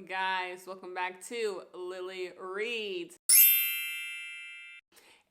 guys? Welcome back to Lily Reads.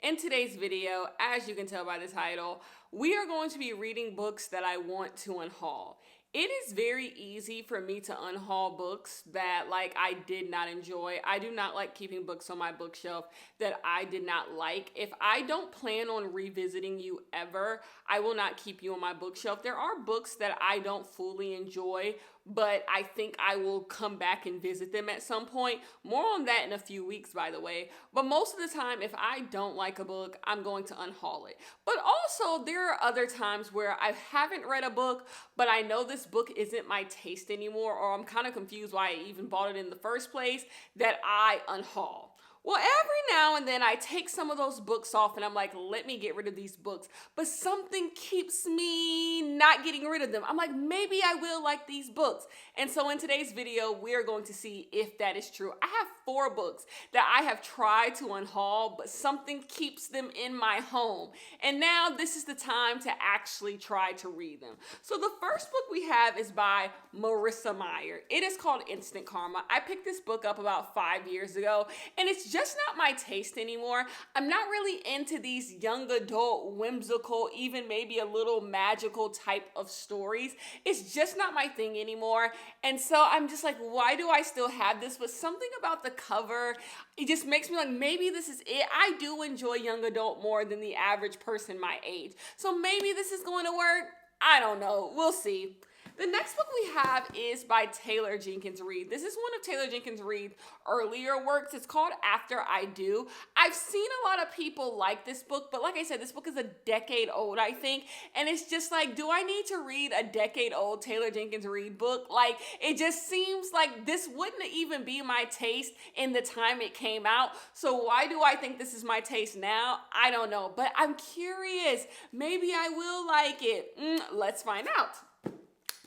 In today's video, as you can tell by the title, we are going to be reading books that I want to unhaul. It is very easy for me to unhaul books that I did not enjoy. I do not like keeping books on my bookshelf that I did not like. If I don't plan on revisiting you ever, I will not keep you on my bookshelf. There are books that I don't fully enjoy, but I think I will come back and visit them at some point. More on that in a few weeks, by the way. But most of the time, if I don't like a book, I'm going to unhaul it. But also, there are other times where I haven't read a book, but I know this book isn't my taste anymore, or I'm kind of confused why I even bought it in the first place, that I unhaul. Well, every now and then I take some of those books off and I'm like, let me get rid of these books. But something keeps me not getting rid of them. I'm like, maybe I will like these books. And so in today's video, we're going to see if that is true. I have 4 books that I have tried to unhaul, but something keeps them in my home. And now this is the time to actually try to read them. So the first book we have is by Marissa Meyer. It is called Instant Karma. I picked this book up about 5 years ago, and it's just not my taste anymore. I'm not really into these young adult, whimsical, even maybe a little magical type of stories. It's just not my thing anymore. And so I'm just like, why do I still have this? But something about the cover, it just makes me like, maybe this is it. I do enjoy young adult more than the average person my age. So maybe this is going to work. I don't know. We'll see. The next book we have is by Taylor Jenkins Reid. This is one of Taylor Jenkins Reid's earlier works. It's called After I Do. I've seen a lot of people like this book, but like I said, this book is a decade old, I think. And it's just like, do I need to read a decade old Taylor Jenkins Reid book? Like, it just seems like this wouldn't even be my taste in the time it came out. So why do I think this is my taste now? I don't know, but I'm curious. Maybe I will like it. Let's find out.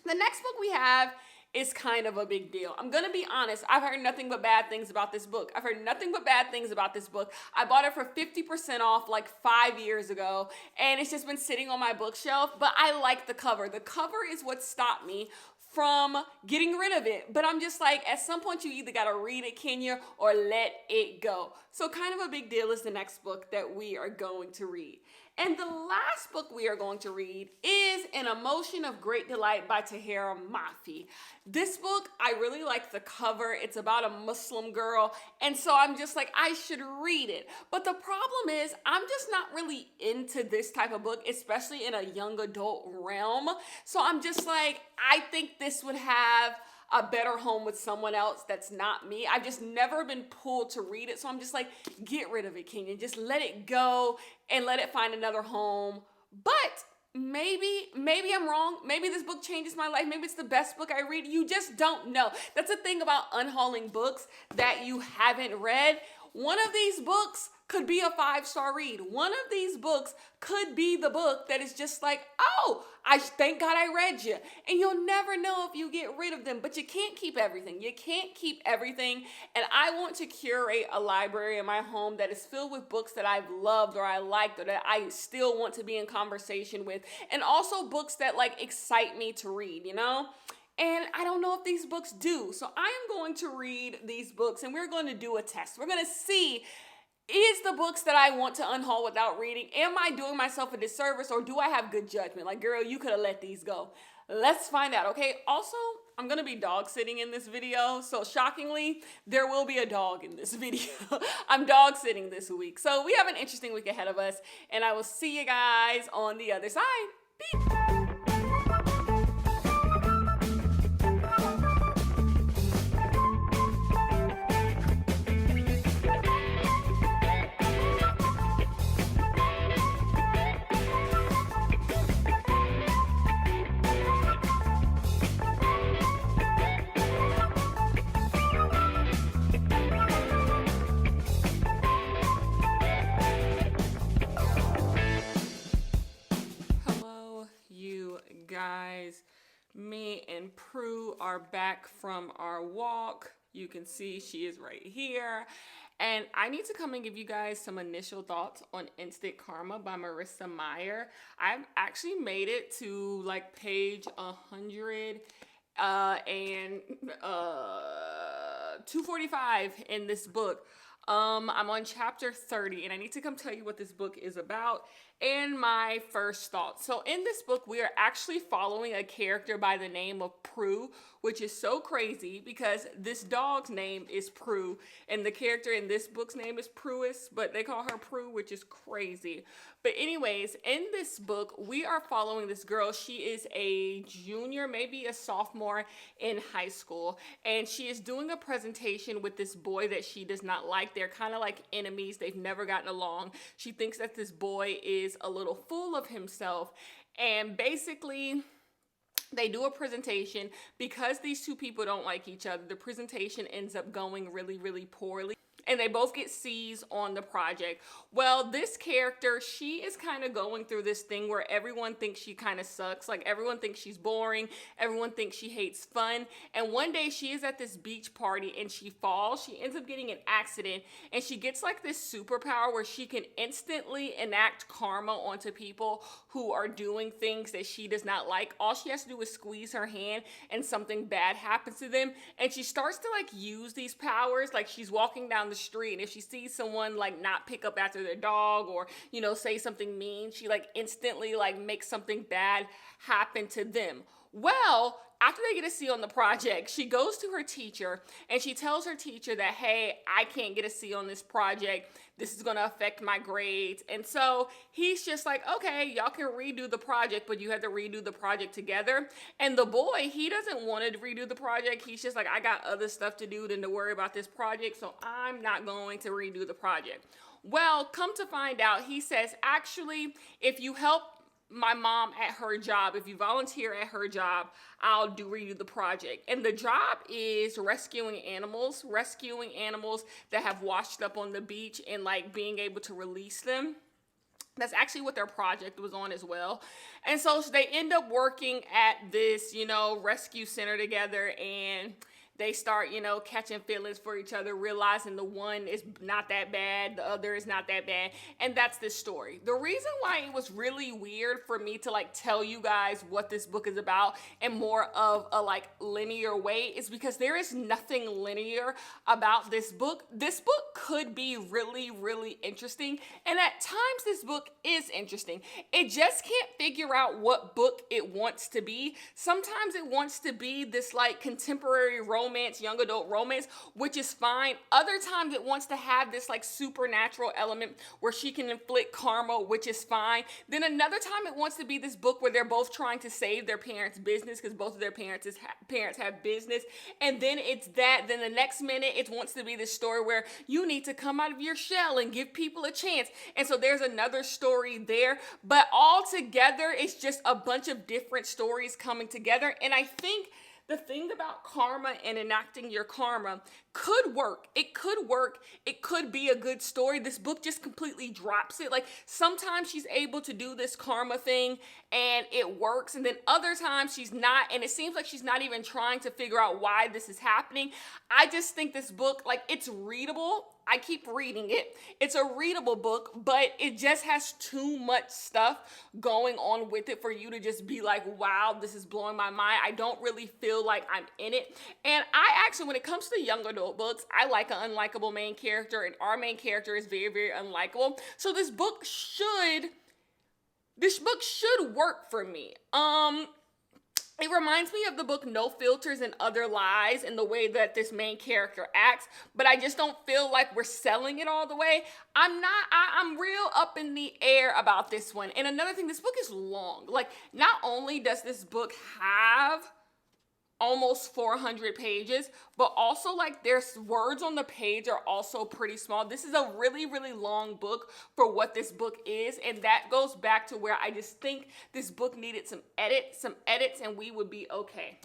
The next book we have is kind of a big deal. I'm going to be honest. I've heard nothing but bad things about this book. I've heard nothing but bad things about this book. I bought it for 50% off like 5 years ago, and it's just been sitting on my bookshelf, but I like the cover. The cover is what stopped me from getting rid of it. But I'm just like, at some point you either got to read it, Kenya, or let it go. So kind of a big deal is the next book that we are going to read. And the last book we are going to read is An Emotion of Great Delight by Tahira Mafi. This book, I really like the cover. It's about a Muslim girl. And so I'm just like, I should read it. But the problem is, I'm just not really into this type of book, especially in a young adult realm. So I'm just like, I think this would have a better home with someone else that's not me. I've just never been pulled to read it. So I'm just like, get rid of it, Kenyon. Just let it go and let it find another home. But maybe I'm wrong. Maybe this book changes my life. Maybe it's the best book I read. You just don't know. That's the thing about unhauling books that you haven't read. One of these books could be a 5-star read. One of these books could be the book that is just like, oh, thank God I read you. And you'll never know if you get rid of them, but you can't keep everything. You can't keep everything. And I want to curate a library in my home that is filled with books that I've loved or I liked or that I still want to be in conversation with. And also books that excite me to read, you know? And I don't know if these books do. So I am going to read these books and we're going to do a test. We're going to see, is the books that I want to unhaul without reading, am I doing myself a disservice or do I have good judgment? Like, girl, you could have let these go. Let's find out, okay? Also, I'm going to be dog sitting in this video. So shockingly, there will be a dog in this video. I'm dog sitting this week. So we have an interesting week ahead of us and I will see you guys on the other side. Peace. Guys, me and Prue are back from our walk. You can see she is right here. And I need to come and give you guys some initial thoughts on Instant Karma by Marissa Meyer. I've actually made it to page 100 and 245 in this book. I'm on chapter 30, and I need to come tell you what this book is about and my first thoughts. So in this book, we are actually following a character by the name of Prue, which is so crazy because this dog's name is Prue, and the character in this book's name is Pruis, but they call her Prue, which is crazy. But anyways, in this book, we are following this girl. She is a junior, maybe a sophomore in high school, and she is doing a presentation with this boy that she does not like. They're kind of like enemies. They've never gotten along. She thinks that this boy is a little full of himself, and basically they do a presentation. Because these two people don't like each other, the presentation ends up going really, really poorly, and they both get C's on the project. Well, this character, she is kind of going through this thing where everyone thinks she kind of sucks. Like, everyone thinks she's boring. Everyone thinks she hates fun. And one day she is at this beach party and she falls. She ends up getting an accident, and she gets like this superpower where she can instantly enact karma onto people who are doing things that she does not like. All she has to do is squeeze her hand and something bad happens to them. And she starts to like use these powers. Like, she's walking down the street, and if she sees someone like not pick up after their dog, or say something mean, she like instantly like makes something bad happen to them. Well, after they get a C on the project, she goes to her teacher and she tells her teacher that, hey, I can't get a C on this project. This is going to affect my grades. And so he's just like, okay, y'all can redo the project, but you have to redo the project together. And the boy, he doesn't want to redo the project. He's just like, I got other stuff to do than to worry about this project, so I'm not going to redo the project. Well, come to find out, he says, actually, if you help my mom at her job, if you volunteer at her job, I'll redo the project. And the job is rescuing animals that have washed up on the beach, and like being able to release them. That's actually what their project was on as well. And so they end up working at this, rescue center together, and they start, catching feelings for each other, realizing the one is not that bad, the other is not that bad. And that's this story. The reason why it was really weird for me to like tell you guys what this book is about in more of a like linear way is because there is nothing linear about this book. This book could be really, really interesting. And at times this book is interesting. It just can't figure out what book it wants to be. Sometimes it wants to be this like contemporary romance, young adult romance, which is fine. Other times it wants to have this like supernatural element where she can inflict karma, which is fine. Then another time it wants to be this book where they're both trying to save their parents' business because both of their parents have business. And then it's that. Then the next minute it wants to be this story where you need to come out of your shell and give people a chance. And so there's another story there. But all together, it's just a bunch of different stories coming together. And I think the thing about karma and enacting your karma could work. It could work. It could be a good story. This book just completely drops it. Like, sometimes she's able to do this karma thing and it works. And then other times she's not. And it seems like she's not even trying to figure out why this is happening. I just think this book, like, it's readable. I keep reading it. It's a readable book, but it just has too much stuff going on with it for you to just be like, wow, this is blowing my mind. I don't really feel like I'm in it. And I actually, when it comes to young adult books, I like an unlikable main character, and our main character is very, very unlikable. So this book should work for me. It reminds me of the book No Filters and Other Lies in the way that this main character acts, but I just don't feel like we're selling it all the way. I'm real up in the air about this one. And another thing, this book is long. Like, not only does this book have almost 400 pages, but also like there's words on the page are also pretty small. This is a really, really long book for what this book is. And that goes back to where I just think this book needed some edits, and we would be okay.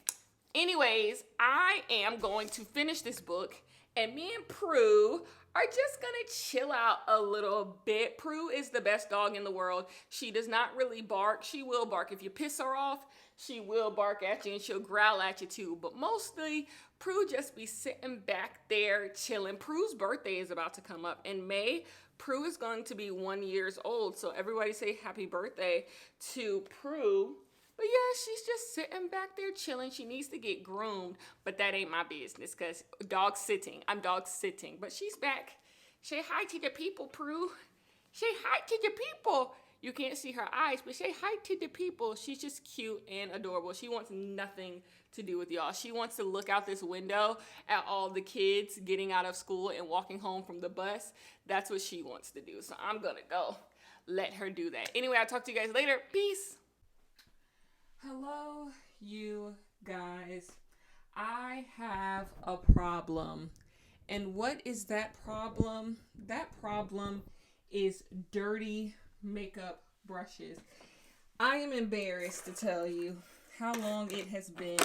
Anyways, I am going to finish this book, and me and Prue are just gonna chill out a little bit. Prue is the best dog in the world. She does not really bark. She will bark if you piss her off. She will bark at you, and she'll growl at you too. But mostly, Prue just be sitting back there chilling. Prue's birthday is about to come up in May. Prue is going to be 1 year old. So everybody say happy birthday to Prue. But yeah, she's just sitting back there chilling. She needs to get groomed, but that ain't my business because dog sitting. I'm dog sitting. But she's back. Say hi to the people, Prue. Say hi to the people. You can't see her eyes, but say hi to the people. She's just cute and adorable. She wants nothing to do with y'all. She wants to look out this window at all the kids getting out of school and walking home from the bus. That's what she wants to do. So I'm going to go let her do that. Anyway, I'll talk to you guys later. Peace. Hello, you guys. I have a problem. And what is that problem? That problem is dirty makeup brushes. I am embarrassed to tell you how long it has been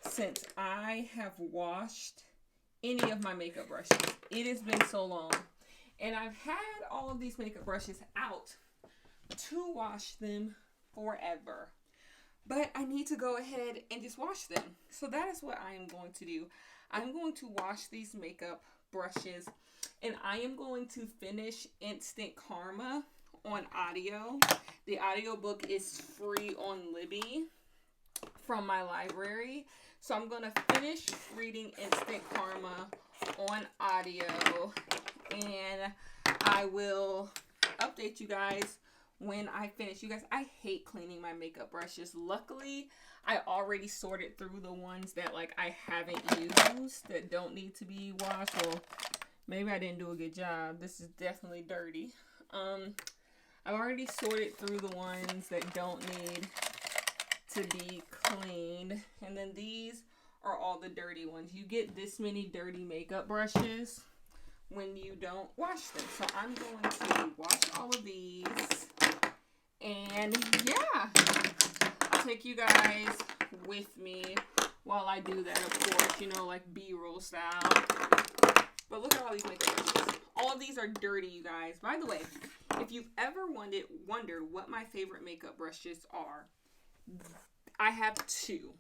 since I have washed any of my makeup brushes. It has been so long. And I've had all of these makeup brushes out to wash them forever. But I need to go ahead and just wash them. So that is what I am going to do. I'm going to wash these makeup brushes and I am going to finish Instant Karma on audio. The audiobook is free on Libby from my library. So I'm going to finish reading Instant Karma on audio and I will update you guys when I finish. You guys, I hate cleaning my makeup brushes. Luckily, I already sorted through the ones that like I haven't used that don't need to be washed. Well, maybe I didn't do a good job. This is definitely dirty. I've already sorted through the ones that don't need to be cleaned. And then these are all the dirty ones. You get this many dirty makeup brushes when you don't wash them. So I'm going to wash all of these. And yeah, I'll take you guys with me while I do that, of course, you know, like B-roll style. But look at all these makeup brushes. All of these are dirty, you guys. By the way, if you've ever wondered what my favorite makeup brushes are, I have two.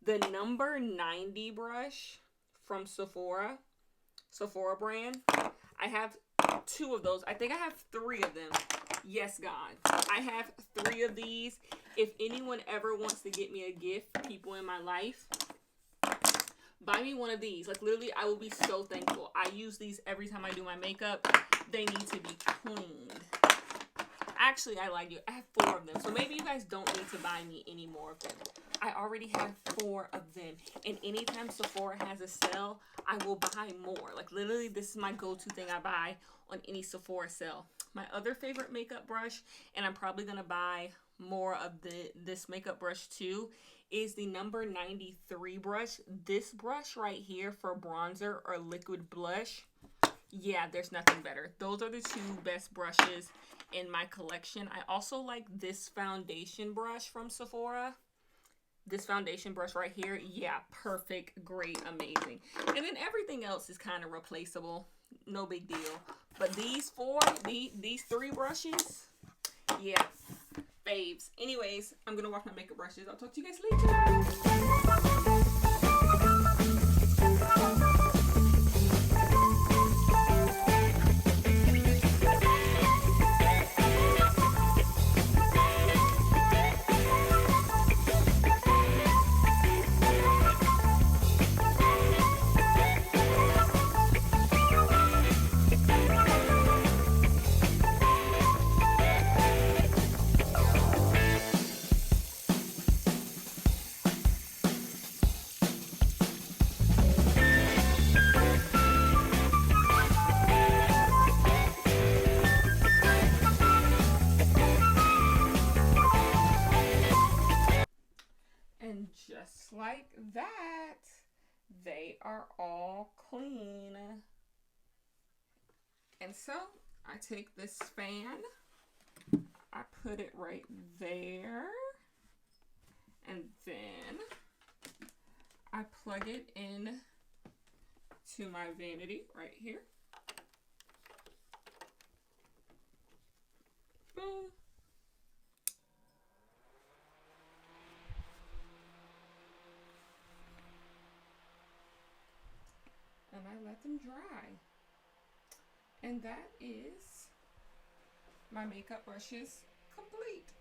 The number 90 brush from Sephora brand. I have two of those. I think I have three of them. Yes, God. I have three of these. If anyone ever wants to get me a gift, people in my life, buy me one of these. Like, literally, I will be so thankful. I use these every time I do my makeup. They need to be cleaned. Actually, I lied to you. I have 4 of them. So maybe you guys don't need to buy me any more of them. I already have 4 of them. And anytime Sephora has a sale, I will buy more. Like, literally, this is my go-to thing I buy on any Sephora sale. My other favorite makeup brush, and I'm probably going to buy more of this makeup brush too, is the number 93 brush. This brush right here for bronzer or liquid blush. Yeah, there's nothing better. Those are the 2 best brushes in my collection. I also like this foundation brush from Sephora. This foundation brush right here. Yeah, perfect, great, amazing. And then everything else is kind of replaceable. No big deal. But these 3 brushes, yeah, faves. Anyways, I'm going to wash my makeup brushes. I'll talk to you guys later. And just like that, they are all clean. And so I take this fan, I put it right there, and then I plug it in to my vanity right here. Boom. And I let them dry. And that is my makeup brushes complete.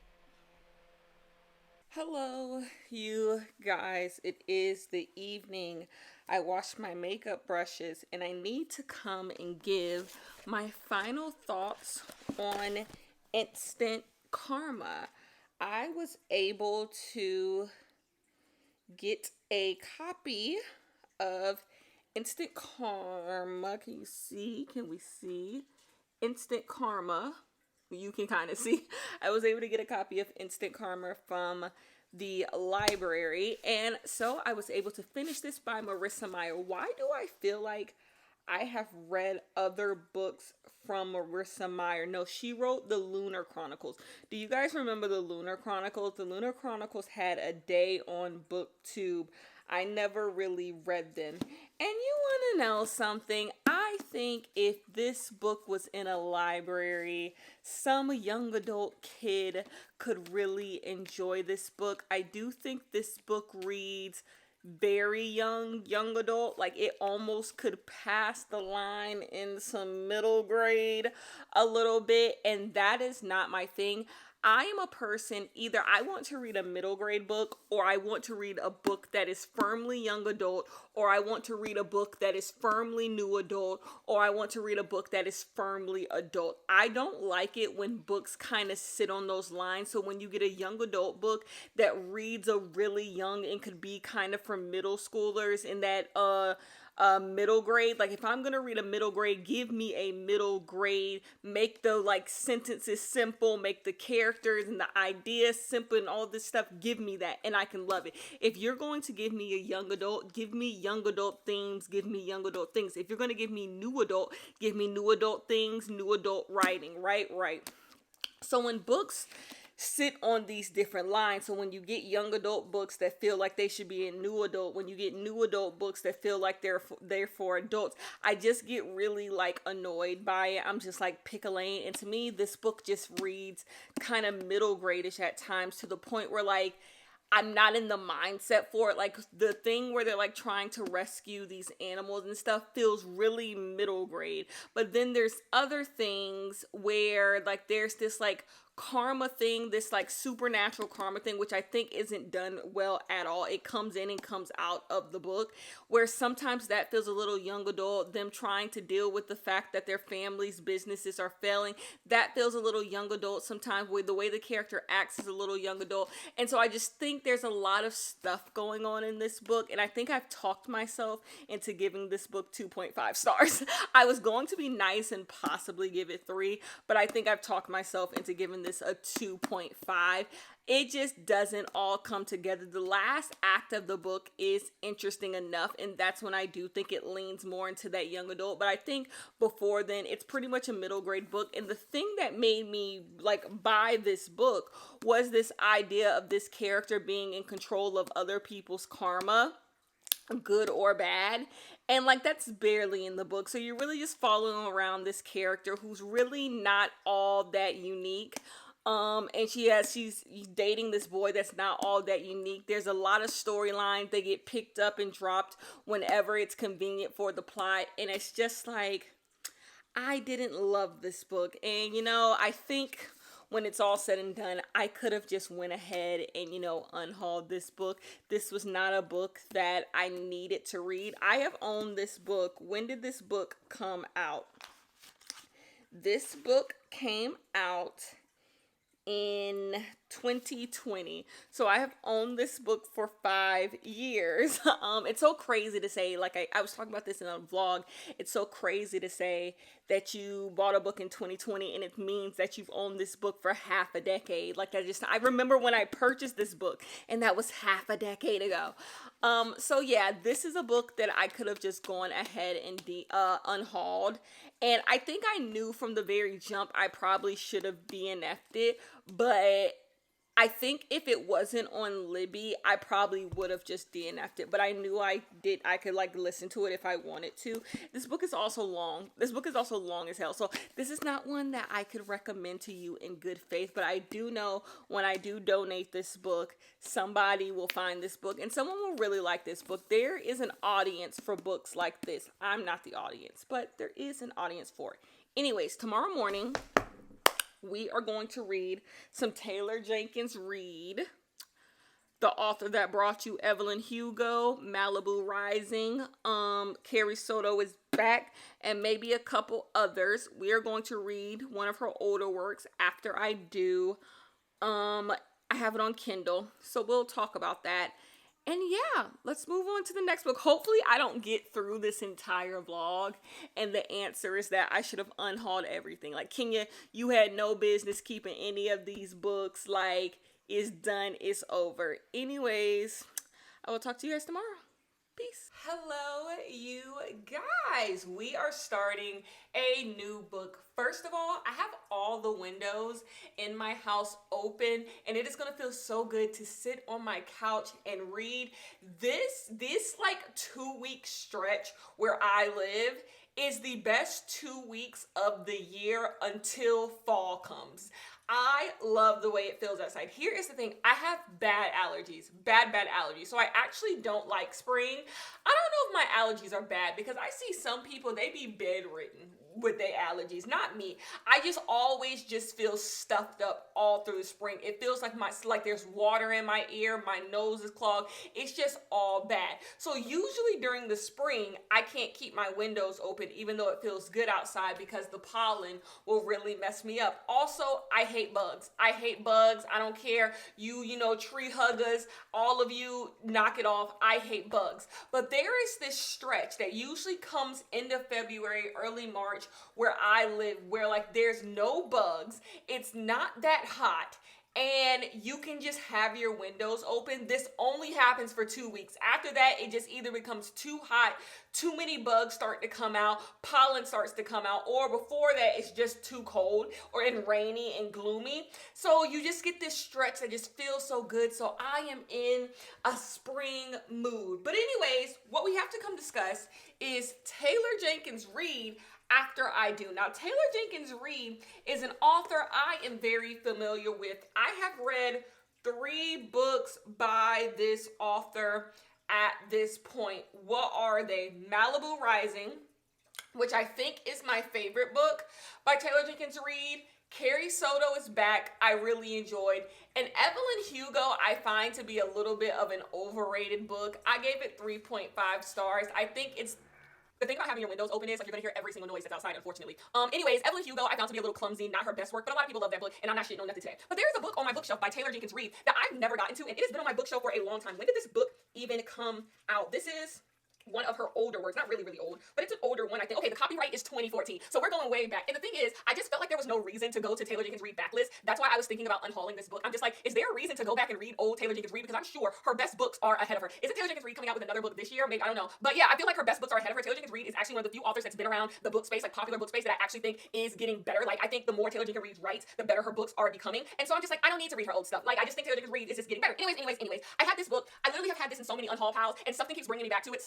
Hello, you guys. It is the evening. I washed my makeup brushes and I need to come and give my final thoughts on instant karma. I was able to get a copy of Instant Karma. Can you see? Can we see? Instant Karma. You can kind of see. I was able to get a copy of Instant Karma from the library. And so I was able to finish this by Marissa Meyer. Why do I feel like I have read other books from Marissa Meyer? No, she wrote the Lunar Chronicles. Do you guys remember the Lunar Chronicles? The Lunar Chronicles had a day on BookTube. I never really read them. And you want to know something? I think if this book was in a library, some young adult kid could really enjoy this book. I do think this book reads very young adult. Like, it almost could pass the line in some middle grade a little bit, and that is not my thing. I am a person, either I want to read a middle grade book, or I want to read a book that is firmly young adult, or I want to read a book that is firmly new adult, or I want to read a book that is firmly adult. I don't like it when books kind of sit on those lines. So when you get a young adult book that reads a really young and could be kind of for middle schoolers in that middle grade, like if I'm gonna read a middle grade, give me a middle grade, make the like sentences simple, make the characters and the ideas simple and all this stuff, give me that and I can love it. If you're going to give me a young adult, give me young adult themes, give me young adult things. If you're going to give me new adult, give me new adult things, new adult writing, right? So when books sit on these different lines, so when you get young adult books that feel like they should be in new adult, when you get new adult books that feel like they're for adults, I just get really like annoyed by it. I'm just like, pick a lane. And to me, this book just reads kind of middle gradish at times, to the point where like I'm not in the mindset for it. Like the thing where they're like trying to rescue these animals and stuff feels really middle grade. But then there's other things where like there's this like karma thing, this like supernatural karma thing, which I think isn't done well at all. It comes in and comes out of the book, where sometimes that feels a little young adult, them trying to deal with the fact that their family's businesses are failing. That feels a little young adult sometimes, with the way the character acts is a little young adult. And so I just think there's a lot of stuff going on in this book, and I think I've talked myself into giving this book 2.5 stars. I was going to be nice and possibly give it 3, but I think I've talked myself into giving this a 2.5. It just doesn't all come together. The last act of the book is interesting enough, and that's when I do think it leans more into that young adult. But I think before then, it's pretty much a middle grade book. And the thing that made me like buy this book was this idea of this character being in control of other people's karma, good or bad. And like that's barely in the book. So you're really just following around this character who's really not all that unique. And she's dating this boy that's not all that unique. There's a lot of storylines that get picked up and dropped whenever it's convenient for the plot. And it's just like, I didn't love this book. And I think when it's all said and done, I could have just went ahead and, unhauled this book. This was not a book that I needed to read. I have owned this book. When did this book come out? This book came out in 2020. So I have owned this book for 5 years. It's so crazy to say, like I was talking about this in a vlog. It's so crazy to say that you bought a book in 2020 and it means that you've owned this book for half a decade. Like I remember when I purchased this book and that was half a decade ago. So yeah, this is a book that I could have just gone ahead and unhauled. And I think I knew from the very jump I probably should have DNF'd it, but I think if it wasn't on Libby, I probably would have just DNF'd it, but I knew I could like listen to it if I wanted to. This book is also long. This book is also long as hell. So this is not one that I could recommend to you in good faith, but I do know when I do donate this book, somebody will find this book and someone will really like this book. There is an audience for books like this. I'm not the audience, but there is an audience for it. Anyways, tomorrow morning, we are going to read some Taylor Jenkins Reid. the author that brought you Evelyn Hugo, Malibu Rising. Carrie Soto is back, and maybe a couple others. We are going to read one of her older works after I do. I have it on Kindle, so we'll talk about that. And yeah, let's move on to the next book. Hopefully I don't get through this entire vlog and the answer is that I should have unhauled everything. Like, Kenya, you had no business keeping any of these books. Like, it's done, it's over. Anyways, I will talk to you guys tomorrow. Peace. Hello, you guys. We are starting a new book. First of all, I have all the windows in my house open, and it is going to feel so good to sit on my couch and read. This like 2-week stretch where I live is the best 2 weeks of the year until fall comes. I love the way it feels outside. Here is the thing. I have bad allergies. Bad allergies. So I actually don't like spring. I don't know if my allergies are bad because I see some people, they be bedridden with their allergies. Not me. I just always just feel stuffed up all through the spring. It feels like there's water in my ear. My nose is clogged. It's just all bad. So usually during the spring, I can't keep my windows open even though it feels good outside because the pollen will really mess me up. Also, I hate bugs. I hate bugs. I don't care. You know, tree huggers, all of you, knock it off. I hate bugs. But there is this stretch that usually comes into February, early March, where I live, where like there's no bugs. It's not that hot. And you can just have your windows open. This only happens for 2 weeks. After that, it just either becomes too hot, too many bugs start to come out, pollen starts to come out, or before that, it's just too cold or and rainy and gloomy. So you just get this stretch that just feels so good. So I am in a spring mood. But anyways, what we have to come discuss is Taylor Jenkins Reid After I Do. Now, Taylor Jenkins Reid is an author I am very familiar with. I have read 3 books by this author at this point. What are they? Malibu Rising, which I think is my favorite book by Taylor Jenkins Reid. Carrie Soto is back. I really enjoyed. And Evelyn Hugo, I find to be a little bit of an overrated book. I gave it 3.5 stars. I think it's the thing about having your windows open is like you're gonna hear every single noise that's outside, unfortunately. Anyways, Evelyn Hugo I found to be a little clumsy, not her best work, but a lot of people love that book, and I'm not shitting on nothing today. But there's a book on my bookshelf by Taylor Jenkins Reid that I've never gotten to, and it has been on my bookshelf for a long time. When did this book even come out? This is one of her older works, not really old, but it's an older one, I think. Okay, the copyright is 2014, so we're going way back. And the thing is, I just felt like there was no reason to go to Taylor Jenkins Reid backlist. That's why I was thinking about unhauling this book. I'm just like, is there a reason to go back and read old Taylor Jenkins Reid? Because I'm sure her best books are ahead of her. Isn't Taylor Jenkins Reid coming out with another book this year? Maybe, I don't know. But yeah, I feel like her best books are ahead of her. Taylor Jenkins Reid is actually one of the few authors that's been around the book space, like popular book space, that I actually think is getting better. Like, I think the more Taylor Jenkins Reid writes, the better her books are becoming. And so I'm just like, I don't need to read her old stuff. Like, I just think Taylor Jenkins Reid is just getting better. Anyways, I have this book. I literally have had this in so many unhaul piles, and something keeps bringing me back to it.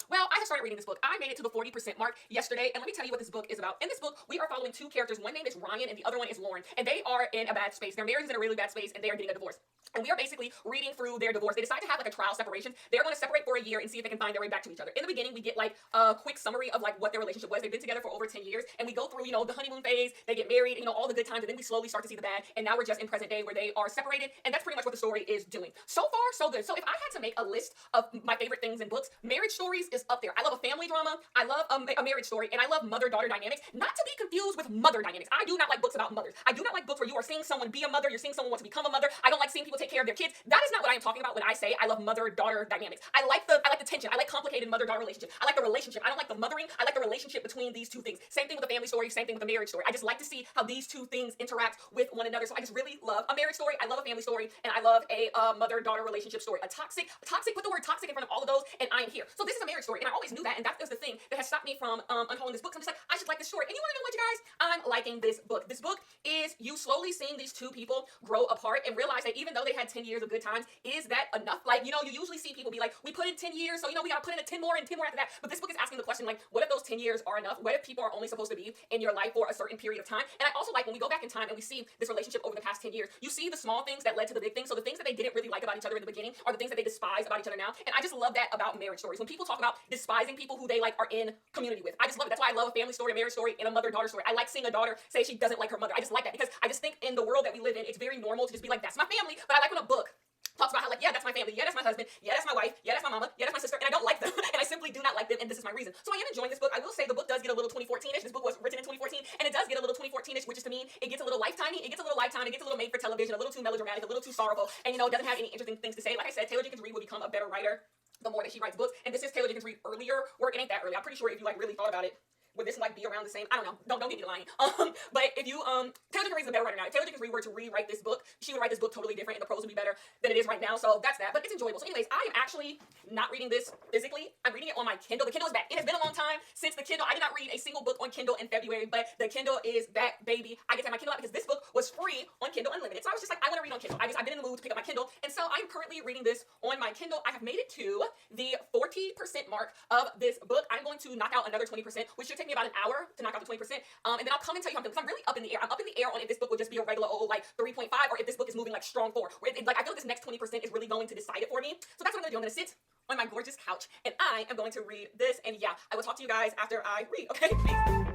Well, I have started reading this book. I made it to the 40% mark yesterday, and let me tell you what this book is about. In this book, we are following 2 characters. One name is Ryan, and the other one is Lauren, and they are in a bad space. Their marriage is in a really bad space, and they are getting a divorce. And we are basically reading through their divorce. They decide to have like a trial separation. They're going to separate for a year and see if they can find their way back to each other. In the beginning, we get like a quick summary of like what their relationship was. They've been together for over 10 years, and we go through, you know, the honeymoon phase. They get married, you know, all the good times, and then we slowly start to see the bad. And now we're just in present day where they are separated, and that's pretty much what the story is doing. So far, so good. So if I had to make a list of my favorite things in books, marriage stories is up there. I love a family drama. I love a marriage story, and I love mother-daughter dynamics. Not to be confused with mother dynamics. I do not like books about mothers. I do not like books where you are seeing someone be a mother, you're seeing someone want to become a mother. I don't like seeing people take care of their kids. That is not what I am talking about when I say I love mother-daughter dynamics. I like the tension. I like complicated mother-daughter relationships. I like the relationship. I don't like the mothering. I like the relationship between these 2 things. Same thing with a family story, same thing with a marriage story. I just like to see how these 2 things interact with one another. So I just really love a marriage story. I love a family story, and I love a mother-daughter relationship story. A toxic, put the word toxic in front of all of those, and I am here. So this is a marriage story, and I always knew that, and that was the thing that has stopped me from unhauling this book. So I'm just like, I should like this story. And you want to know what, you guys? I'm liking this book. This book is you slowly seeing these 2 people grow apart and realize that even though they had 10 years of good times, is that enough? Like, you know, you usually see people be like, we put in 10 years, so, you know, we got to put in a 10 more and 10 more after that. But this book is asking the question, like, what if those 10 years are enough? What if people are only supposed to be in your life for a certain period of time? And I also like when we go back in time and we see this relationship over the past 10 years, you see the small things that led to the big things. So the things that they didn't really like about each other in the beginning are the things that they despise about each other now. And I just love that about marriage stories. When people talk about despising people who they like are in community with, I just love it. That's why I love a family story, a marriage story, and a mother-daughter story. I like seeing a daughter say she doesn't like her mother. I just like that because I just think in the world that we live in, it's very normal to just be like, that's my family. But I like when a book talks about how, like, yeah, that's my family, yeah, that's my husband, yeah, that's my wife, yeah, that's my mama, yeah, that's my sister, and I don't like them, and I simply do not like them, and this is my reason. So I am enjoying this book. I will say the book does get a little 2014-ish. This book was written in 2014, and it does get a little 2014-ish, which is to me, it gets a little Lifetimey, it gets a little Lifetime, it gets a little made for television, a little too melodramatic, a little too sorrowful, and you know, it doesn't have any interesting things to say. Like I said, Taylor Jenkins Reid will become a better writer the more that she writes books, and this is Taylor Jenkins Reid earlier work. It ain't that early. I'm pretty sure if you like really thought about it, would this like be around the same? I don't know. Don't get me lying. But if you Taylor Jenkins Reid's a better writer now. If Taylor Jenkins Reid were to rewrite this book, she would write this book totally different, and the prose would be better than it is right now. So that's that. But it's enjoyable. So anyways, I am actually not reading this physically. I'm reading it on my Kindle. The Kindle is back. It has been a long time since the Kindle. I did not read a single book on Kindle in February, but the Kindle is back, baby. I get to have my Kindle out because this book was free on Kindle Unlimited. So I was just like, I want to read on Kindle. I've been in the mood to pick up my Kindle, and so I'm currently reading this on my Kindle. I have made it to the 40% mark of this book. I'm going to knock out another 20%, which should take me about an hour to knock out the 20%. And then I'll come and tell you something, because I'm really up in the air. I'm up in the air on if this book will just be a regular old like 3.5, or if this book is moving like strong 4. Like I feel like this next 20% is really going to decide it for me. So that's what I'm gonna do. I'm gonna sit on my gorgeous couch and I am going to read this. And yeah, I will talk to you guys after I read. Okay, peace.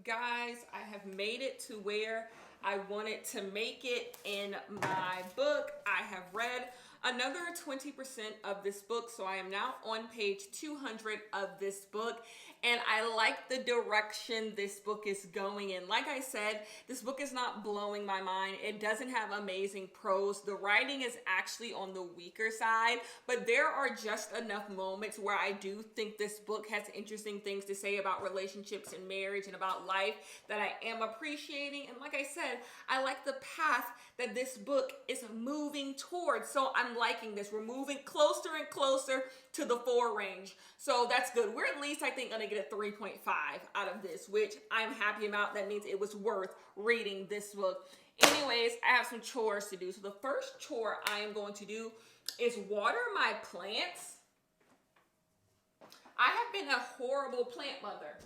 Guys, I have made it to where I wanted to make it in my book. I have read another 20% of this book, so I am now on page 200 of this book, and I like the direction this book is going in. Like I said, this book is not blowing my mind. It doesn't have amazing prose. The writing is actually on the weaker side, but there are just enough moments where I do think this book has interesting things to say about relationships and marriage and about life that I am appreciating. And like I said, I like the path that this book is moving towards. So I'm liking this. We're moving closer and closer to the 4 range. So that's good. We're at least, I think, going to get a 3.5 out of this, which I'm happy about. That means it was worth reading this book. Anyways, I have some chores to do. So the first chore I am going to do is water my plants. I have been a horrible plant mother.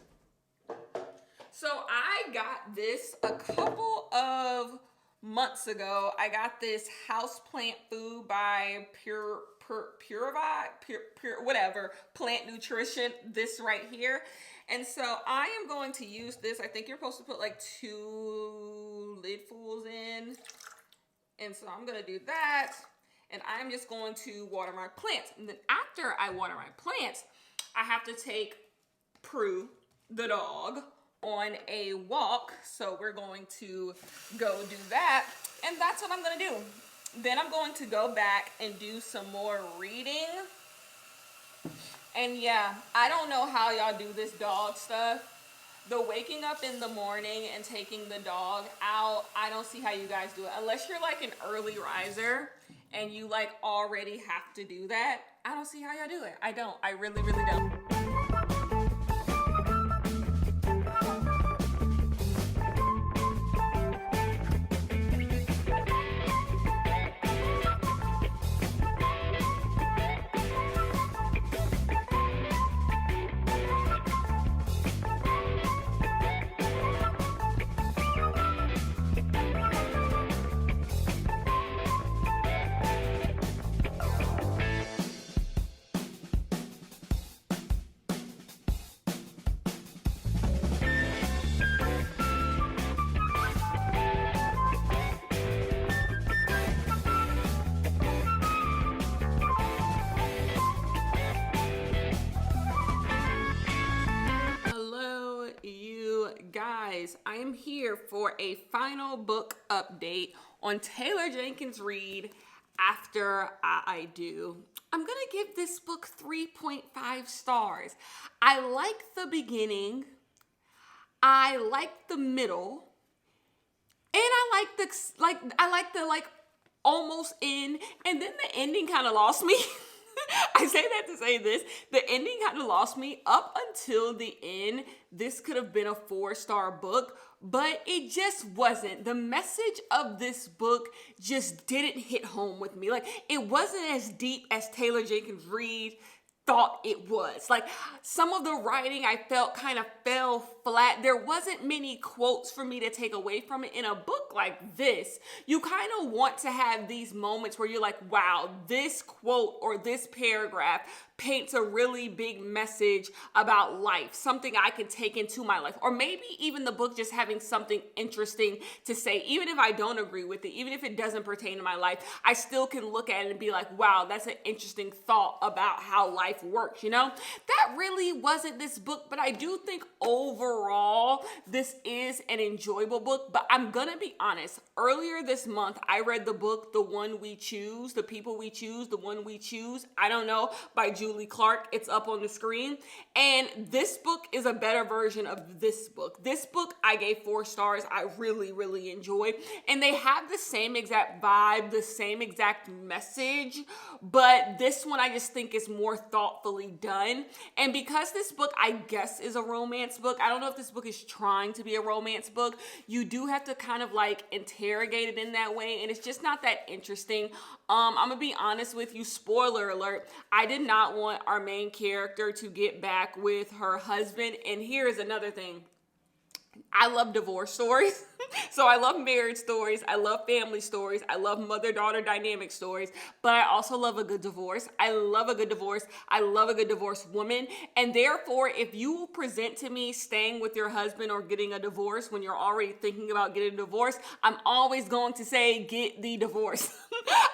So I got this a couple of months ago. I got this houseplant food by Pure whatever, Plant Nutrition, this right here. And so I am going to use this. I think you're supposed to put like 2 lidfuls in. And so I'm going to do that. And I'm just going to water my plants. And then after I water my plants, I have to take Prue, the dog, on a walk. So we're going to go do that. And that's what I'm going to do. Then I'm going to go back and do some more reading. And yeah, I don't know how y'all do this dog stuff. The waking up in the morning and taking the dog out, I don't see how you guys do it. Unless you're like an early riser and you like already have to do that. I don't see how y'all do it. I don't. I really, really don't. Guys, I am here for a final book update on Taylor Jenkins Reid. after I do, I'm going to give this book 3.5 stars. I like the beginning. I like the middle. And I like the almost end, and then the ending kind of lost me. I say that to say this. The ending kind of lost me up until the end. This could have been a 4-star book, but it just wasn't. The message of this book just didn't hit home with me. Like, it wasn't as deep as Taylor Jenkins Reid thought it was. Like, some of the writing I felt kind of fell flat. There wasn't many quotes for me to take away from it. In a book like this, you kind of want to have these moments where you're like, wow, this quote or this paragraph paints a really big message about life, something I can take into my life. Or maybe even the book just having something interesting to say. Even if I don't agree with it, even if it doesn't pertain to my life, I still can look at it and be like, wow, that's an interesting thought about how life works, you know? That really wasn't this book, but I do think overall this is an enjoyable book. But I'm gonna be honest, earlier this month I read the book The One We Choose, The People We Choose, The One We Choose, I don't know, by Julie Clark. It's up on the screen. And this book is a better version of this book. This book I gave 4 stars. I really, really enjoyed. And they have the same exact vibe, the same exact message, but this one I just think is more thoughtfully done. And because this book, I guess, is a romance book, I don't know if this book is trying to be a romance book, you do have to kind of like interrogate it in that way, and it's just not that interesting. I'm gonna be honest with you, spoiler alert, I did not want our main character to get back with her husband. And here's another thing. I love divorce stories. So I love marriage stories. I love family stories. I love mother-daughter dynamic stories. But I also love a good divorce. I love a good divorce. I love a good divorced woman. And therefore, if you present to me staying with your husband or getting a divorce when you're already thinking about getting a divorce, I'm always going to say, get the divorce.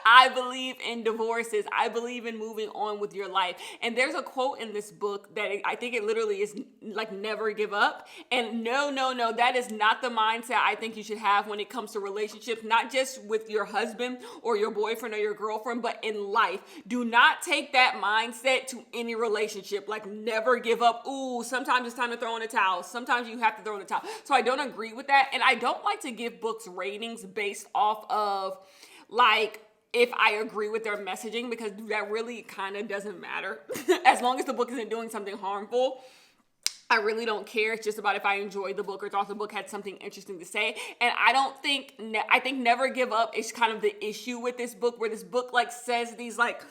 I believe in divorces. I believe in moving on with your life. And there's a quote in this book that I think it literally is like, never give up. And no, that is not the mindset I think you should have when it comes to relationships, not just with your husband or your boyfriend or your girlfriend, but in life. Do not take that mindset to any relationship. Like, never give up. Ooh, sometimes it's time to throw in the towel. Sometimes you have to throw in the towel. So I don't agree with that. And I don't like to give books ratings based off of like, if I agree with their messaging, because that really kind of doesn't matter. As long as the book isn't doing something harmful, I really don't care. It's just about if I enjoyed the book or thought the book had something interesting to say. And I think never give up is kind of the issue with this book, where this book like says these like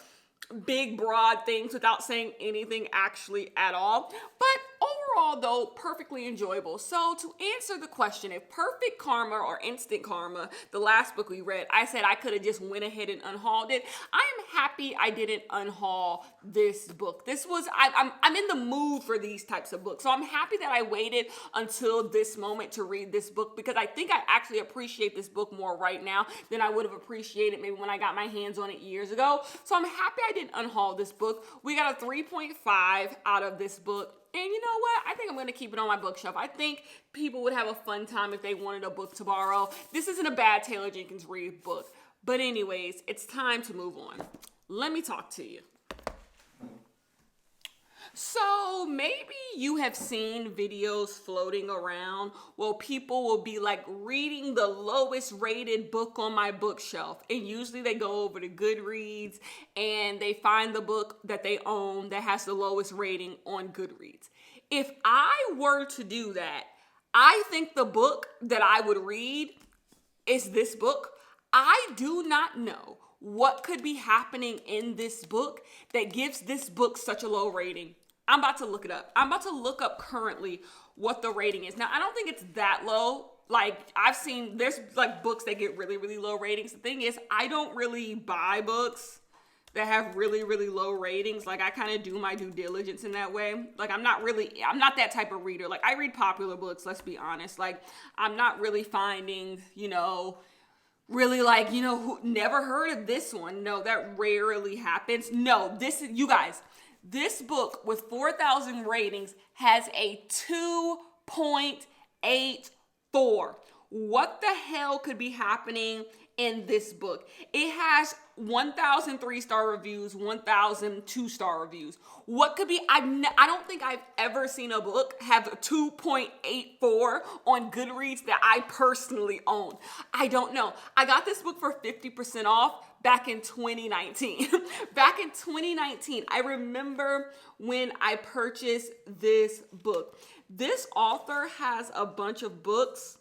big broad things without saying anything actually at all. But overall though, perfectly enjoyable. So to answer the question, if Perfect Karma or Instant Karma, the last book we read, I said I could have just went ahead and unhauled it, I am happy I didn't unhaul this book. I'm in the mood for these types of books. So I'm happy that I waited until this moment to read this book, because I think I actually appreciate this book more right now than I would have appreciated maybe when I got my hands on it years ago. So I'm happy I didn't unhaul this book. We got a 3.5 out of this book. And you know what? I think I'm going to keep it on my bookshelf. I think people would have a fun time if they wanted a book to borrow. This isn't a bad Taylor Jenkins Reid book. But anyways, it's time to move on. Let me talk to you. So maybe you have seen videos floating around where people will be like reading the lowest rated book on my bookshelf. And usually they go over to Goodreads and they find the book that they own that has the lowest rating on Goodreads. If I were to do that, I think the book that I would read is this book. I do not know what could be happening in this book that gives this book such a low rating. I'm about to look it up. I'm about to look up currently what the rating is. Now, I don't think it's that low. Like, I've seen, there's like books that get really, really low ratings. The thing is, I don't really buy books that have really, really low ratings. Like, I kind of do my due diligence in that way. Like, I'm not that type of reader. Like, I read popular books, let's be honest. Like, I'm not really finding, really like, who never heard of this one. No, that rarely happens. No, you guys, this book with 4,000 ratings has a 2.84. What the hell could be happening in this book. It has 1,000 3-star reviews, 1,000 2-star reviews. What could be, I don't think I've ever seen a book have a 2.84 on Goodreads that I personally own. I don't know. I got this book for 50% off back in 2019. Back in 2019, I remember when I purchased this book. This author has a bunch of books.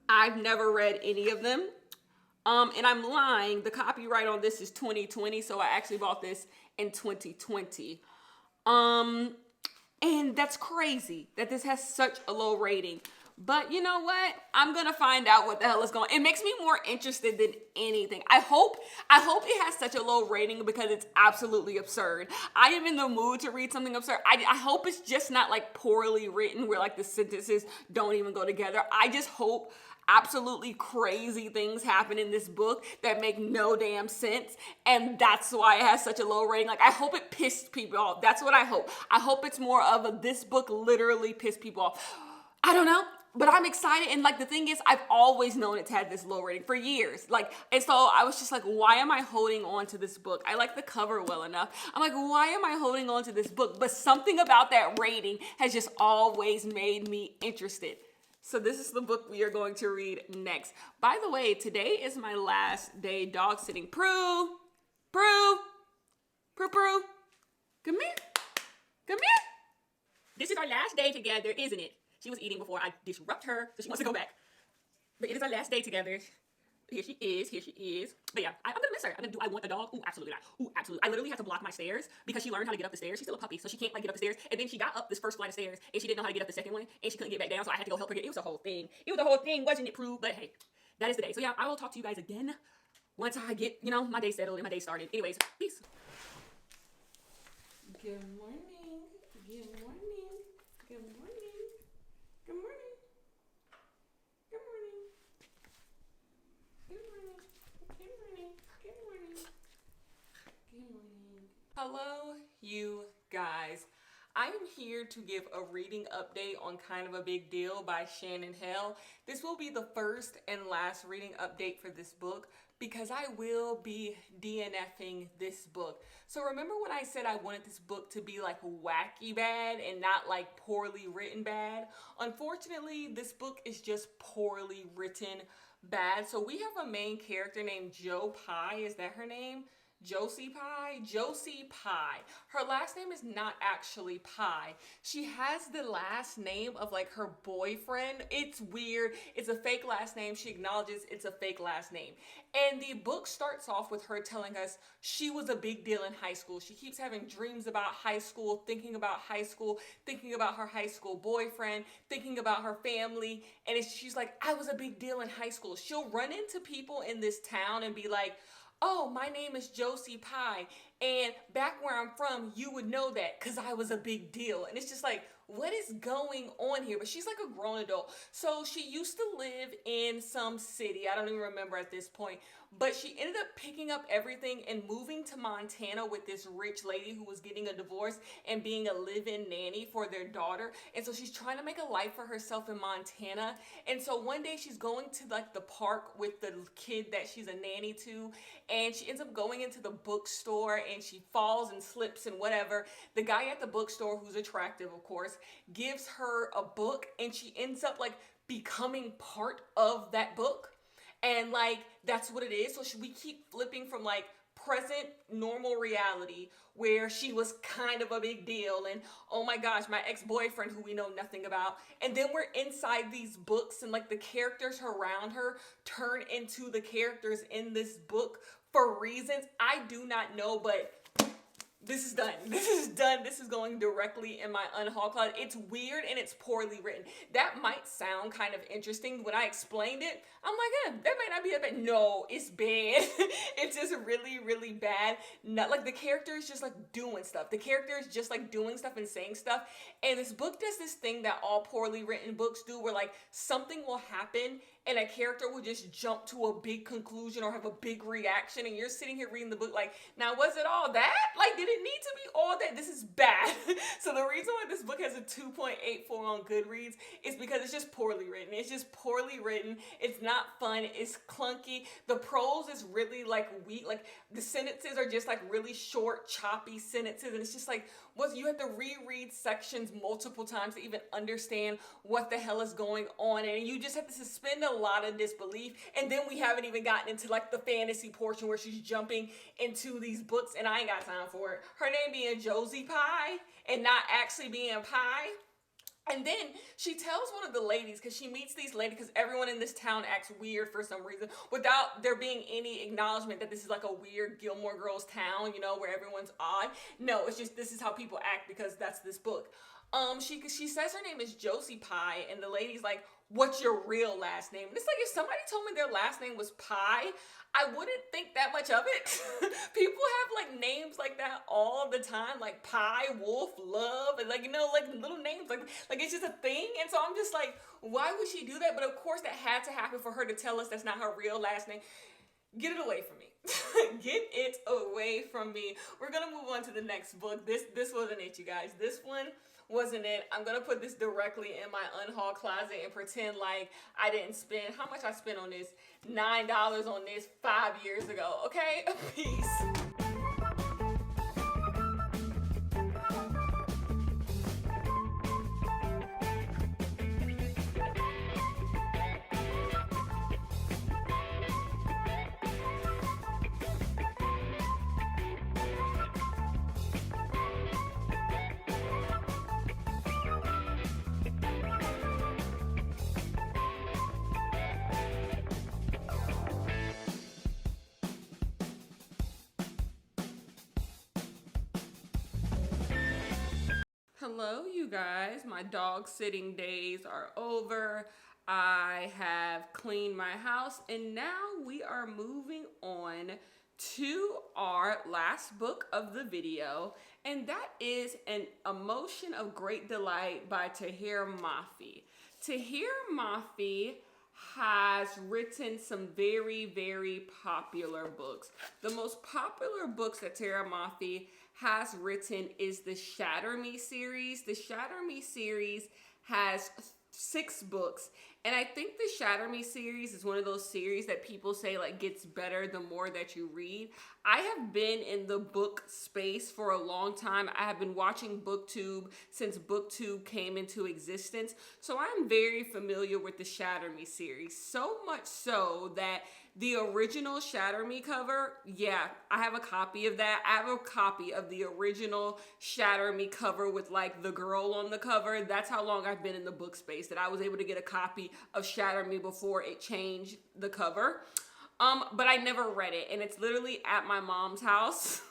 I've never read any of them. And I'm lying. The copyright on this is 2020, so I actually bought this in 2020. And that's crazy that this has such a low rating. But you know what? I'm gonna find out what the hell is going on. It makes me more interested than anything. I hope it has such a low rating because it's absolutely absurd. I am in the mood to read something absurd. I hope it's just not like poorly written where like the sentences don't even go together. I just hope absolutely crazy things happen in this book that make no damn sense, and that's why it has such a low rating. Like, I hope it pissed people off. That's what I hope. I hope it's more of a this book literally pissed people off. I don't know, but I'm excited. And like the thing is, I've always known it's had this low rating for years. Like, and so I was just like, why am I holding on to this book? I like the cover well enough. I'm like, why am I holding on to this book? But something about that rating has just always made me interested. So this is the book we are going to read next. By the way, today is my last day dog sitting. Prue, Prue, Prue, Prue, come here, come here. This is our last day together, isn't it? She was eating before I disrupt her, so she wants to go back. But it is our last day together. Here she is, here she is. But yeah, I'm gonna miss her. Do I want a dog? Ooh, absolutely not. Ooh, absolutely. I literally had to block my stairs because she learned how to get up the stairs. She's still a puppy, so she can't like get up the stairs. And then she got up this first flight of stairs, and she didn't know how to get up the second one, and she couldn't get back down, so I had to go help her get. It was a whole thing. It was a whole thing, wasn't it, Prue? But hey, that is the day. So yeah, I will talk to you guys again once I get, my day settled and my day started. Anyways, peace. Good morning. Good morning. Good morning. Good morning. Good morning. Good morning. Good morning. Good morning. Good morning. Hello, you guys. I am here to give a reading update on Kind of a Big Deal by Shannon Hale. This will be the first and last reading update for this book because I will be DNFing this book. So remember when I said I wanted this book to be like wacky bad and not like poorly written bad? Unfortunately, this book is just poorly written bad. So we have a main character named Joe Pye. Is that her name? Josie Pye? Josie Pye. Her last name is not actually Pye. She has the last name of like her boyfriend. It's weird. It's a fake last name. She acknowledges it's a fake last name. And the book starts off with her telling us she was a big deal in high school. She keeps having dreams about high school, thinking about high school, thinking about her high school boyfriend, thinking about her family. And she's like, I was a big deal in high school. She'll run into people in this town and be like, oh, my name is Josie Pye, and back where I'm from, you would know that because I was a big deal. And it's just like, what is going on here? But she's like a grown adult. So she used to live in some city. I don't even remember at this point. But she ended up picking up everything and moving to Montana with this rich lady who was getting a divorce and being a live-in nanny for their daughter. And so she's trying to make a life for herself in Montana. And so one day she's going to like the park with the kid that she's a nanny to. And she ends up going into the bookstore and she falls and slips and whatever. The guy at the bookstore, who's attractive, of course, gives her a book and she ends up like becoming part of that book. And like, that's what it is. So we keep flipping from like present normal reality where she was kind of a big deal and oh my gosh, my ex-boyfriend who we know nothing about. And then we're inside these books and like the characters around her turn into the characters in this book for reasons I do not know, but this is done. This is done. This is going directly in my unhaul closet. It's weird and it's poorly written. That might sound kind of interesting. When I explained it, I'm like, that might not be that bad. No, it's bad. It's just really, really bad. Not like the character is just like doing stuff. The character is just like doing stuff and saying stuff. And this book does this thing that all poorly written books do where like something will happen and a character will just jump to a big conclusion or have a big reaction and you're sitting here reading the book like, now was it all that? Like, did didn't need to be all that. This is bad. So the reason why this book has a 2.84 on Goodreads is because it's just poorly written. It's just poorly written. It's not fun. It's clunky. The prose is really like weak. Like the sentences are just like really short, choppy sentences. And it's just like, you have to reread sections multiple times to even understand what the hell is going on. And you just have to suspend a lot of disbelief. And then we haven't even gotten into like the fantasy portion where she's jumping into these books, and I ain't got time for it. Her name being Josie Pye and not actually being Pie. And then she tells one of the ladies, because she meets these ladies, because everyone in this town acts weird for some reason, without there being any acknowledgement that this is like a weird Gilmore Girls town, you know, where everyone's odd. No, it's just this is how people act because that's this book. She says her name is Josie Pye, and the lady's like, what's your real last name? And it's like, if somebody told me their last name was Pye, I wouldn't think that much of it. People have like names like that all the time, like Pie, Wolf, Love, and like, you know, like little names, like it's just a thing. And so I'm just like, why would she do that? But of course that had to happen for her to tell us that's not her real last name. Get it away from me. Get it away from me. We're gonna move on to the next book. This wasn't it, you guys. This one wasn't it. I'm gonna put this directly in my unhaul closet and pretend like I didn't spend how much I spent on this. $9 on this 5 years ago. Okay? Peace. Hello, you guys. My dog sitting days are over. I have cleaned my house, and now we are moving on to our last book of the video, and that is An Emotion of Great Delight by Tahir Mafi. Tahir Mafi has written some very, very popular books. The most popular books that Tahir Mafi has written is the Shatter Me series. The Shatter Me series has 6 books, and I think the Shatter Me series is one of those series that people say like gets better the more that you read. I have been in the book space for a long time. I have been watching BookTube since BookTube came into existence, so I'm very familiar with the Shatter Me series, so much so that the original Shatter Me cover, yeah, I have a copy of that. I have a copy of the original Shatter Me cover with like the girl on the cover. That's how long I've been in the book space, that I was able to get a copy of Shatter Me before it changed the cover. But I never read it, and it's literally at my mom's house.